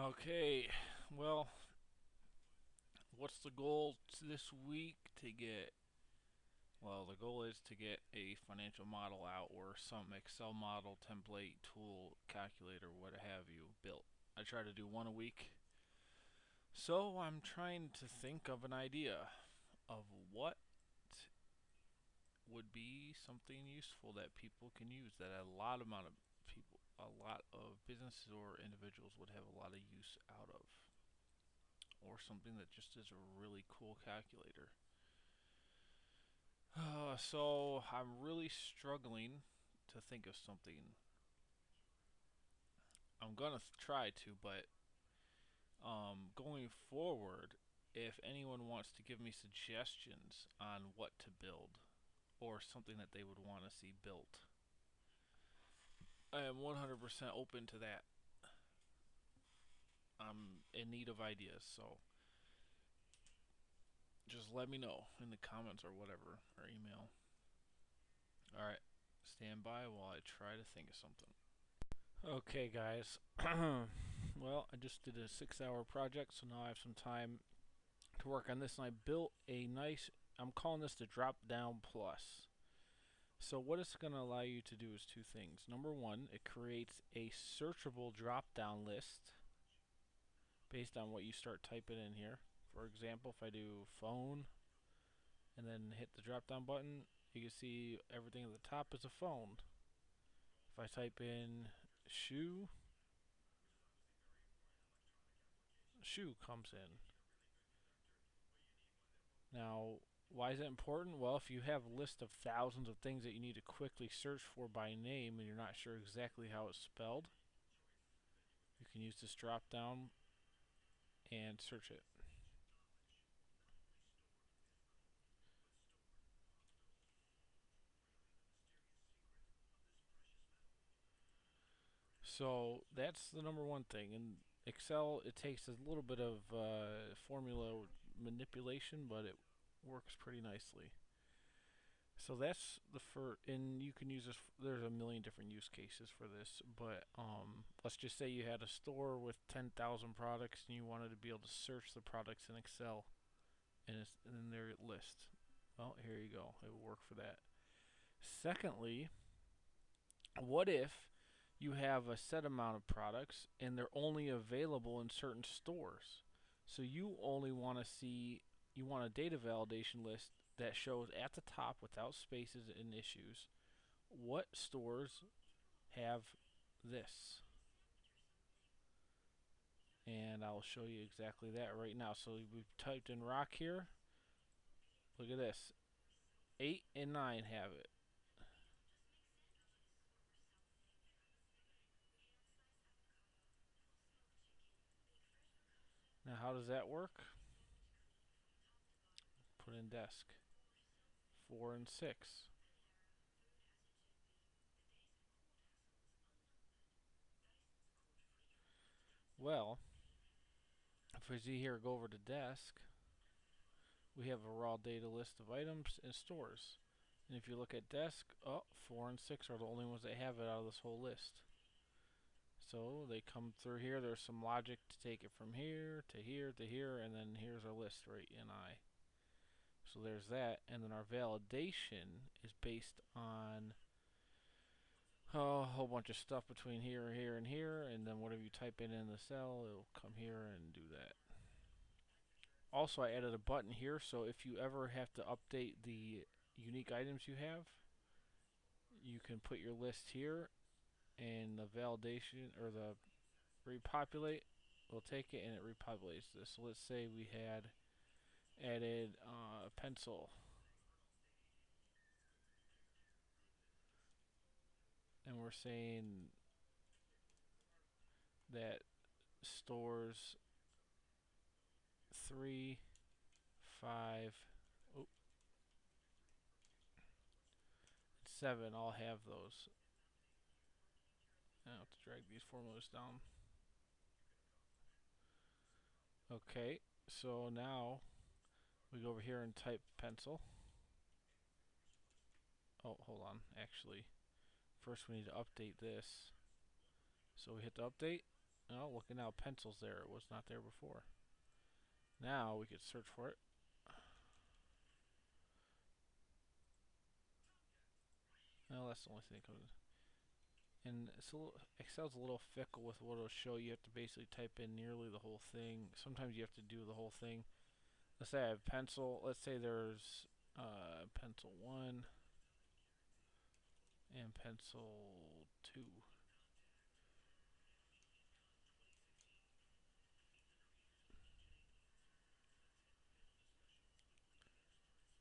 Okay, well, what's the goal this week to get? Well, the goal is to get a financial model out or some Excel model, template, tool, calculator, what have you, built. I try to do one a week. So I'm trying to think of an idea of what would be something useful that people can use, that a lot amount of people, a lot of businesses or individuals would have a lot of use out of, or something that just is a really cool calculator. So I'm really struggling to think of something. I'm gonna try to, but going forward, if anyone wants to give me suggestions on what to build or something that they would want to see built, I am 100% open to that. I'm in need of ideas, so just let me know in the comments or whatever, or email. Alright, stand by while I try to think of something. Okay, guys. Well, I just did a 6-hour project, so now I have some time to work on this, and I built a nice, I'm calling this the drop down plus. So what it's going to allow you to do is two things. Number one, it creates a searchable drop down list based on what you start typing in here. For example, if I do phone and then hit the drop down button, you can see everything at the top is a phone. If I type in shoe, shoe comes in. Now, why is that important? Well, if you have a list of thousands of things that you need to quickly search for by name and you're not sure exactly how it's spelled, you can use this drop down and search it. So that's the number one thing. In Excel, it takes a little bit of formula manipulation, but it works pretty nicely. So that's the first, and you can use this. There's a million different use cases for this, but let's just say you had a store with 10,000 products and you wanted to be able to search the products in Excel and it's in their list. Well, here you go. It will work for that. Secondly, what if you have a set amount of products and they're only available in certain stores? So you only want to see, you want a data validation list that shows at the top without spaces and issues what stores have this. And I'll show you exactly that right now. So we've typed in rock here. Look at this. 8 and 9 have it. Now how does that work? Put in desk. 4 and 6. Well, if we see here, go over to desk, we have a raw data list of items and stores. And if you look at desk, 4 and 6 are the only ones that have it out of this whole list. So they come through here. There's some logic to take it from here to here to here, and then here's our list right in I. So there's that, and then our validation is based on a whole bunch of stuff between here, here, and here, and then whatever you type in the cell, it'll come here and do that. Also, I added a button here, so if you ever have to update the unique items you have, you can put your list here, and the validation or the repopulate will take it and it repopulates this. So let's say we had added a pencil, and we're saying that stores 3, 5, 7 all have those. I have to drag these formulas down. Okay, so now we go over here and type pencil. Oh, hold on. Actually, first we need to update this. So we hit the update. Oh, look at now, pencil's there. It was not there before. Now we could search for it. No, that's the only thing that comes. And it's a little, Excel's a little fickle with what it'll show. You have to basically type in nearly the whole thing. Sometimes you have to do the whole thing. Let's say I have pencil. Let's say there's pencil 1 and pencil 2.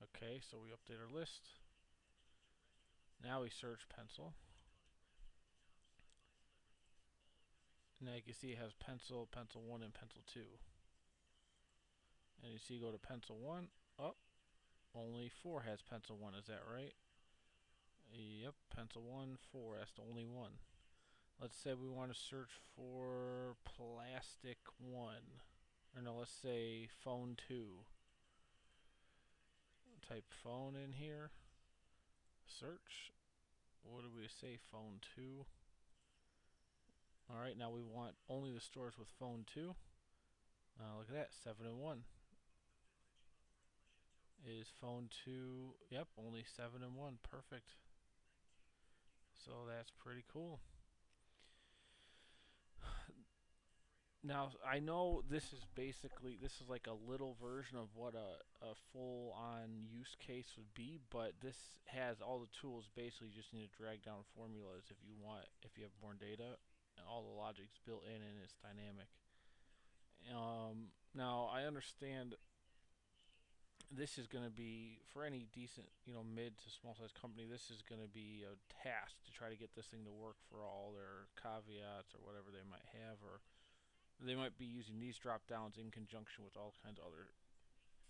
Okay, so we update our list. Now we search pencil. Now you can see it has pencil, pencil 1, and pencil 2. And you see go to pencil 1. Oh, only 4 has pencil 1. Is that right? Yep, pencil 1, 4. That's the only one. Let's say we want to search for plastic 1. Or no, let's say phone 2. Type phone in here. Search. What do we say? Phone 2. Alright, now we want only the stores with phone 2. Look at that, 7 and 1. Is phone 2, yep, only 7 and 1. Perfect. So that's pretty cool. Now, I know this is like a little version of what a full-on use case would be, but this has all the tools. Basically, you just need to drag down formulas if you want, if you have more data, and all the logic's built in and it's dynamic. Now, I understand this is going to be, for any decent, mid to small size company, this is going to be a task to try to get this thing to work for all their caveats or whatever they might have, or they might be using these drop downs in conjunction with all kinds of other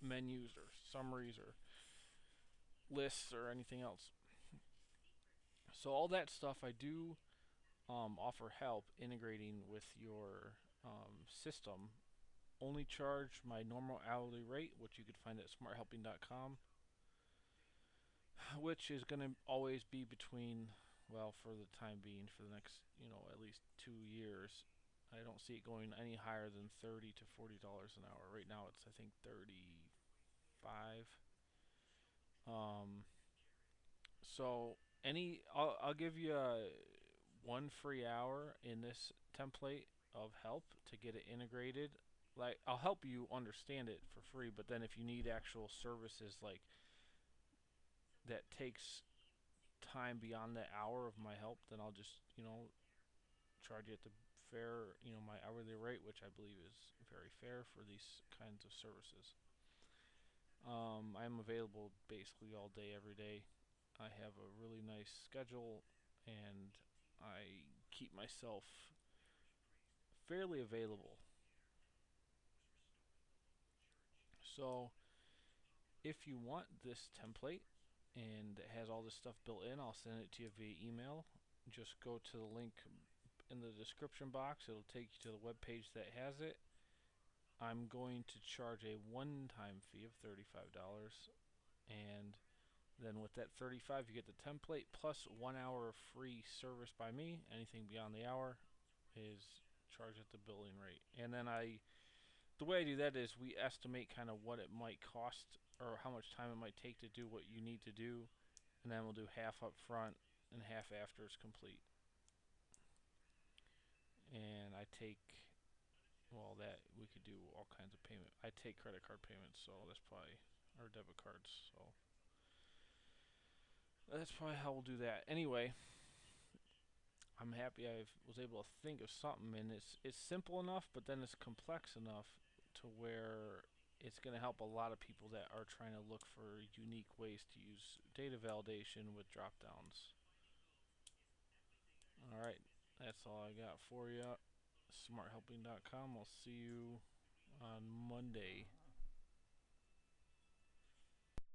menus or summaries or lists or anything else. So all that stuff I do offer help integrating with your system. Only charge my normal hourly rate, which you could find at smarthelping.com, which is going to always be between, well, for the time being, for the next, at least 2 years, I don't see it going any higher than $30 to $40 an hour. Right now, it's I think 35. Um, so I'll give you one free hour in this template of help to get it integrated. Like, I'll help you understand it for free, but then if you need actual services like that takes time beyond the hour of my help, then I'll just charge you at the fair, my hourly rate, which I believe is very fair for these kinds of services. I'm available basically all day, every day. I have a really nice schedule, and I keep myself fairly available. So if you want this template and it has all this stuff built in, I'll send it to you via email. Just go to the link in the description box. It'll take you to the web page that has it. I'm going to charge a one-time fee of $35, and then with that 35 you get the template plus 1 hour of free service by me. Anything beyond the hour is charged at the billing rate. And then the way I do that is we estimate kind of what it might cost or how much time it might take to do what you need to do, and then we'll do half up front and half after it's complete. And I take, well, that we could do all kinds of payment. I take credit card payments, so that's probably, or debit cards, so that's probably how we'll do that. Anyway, I'm happy I was able to think of something, and it's simple enough, but then it's complex enough to where it's going to help a lot of people that are trying to look for unique ways to use data validation with drop downs. Alright, that's all I got for you. smarthelping.com. I'll see you on Monday.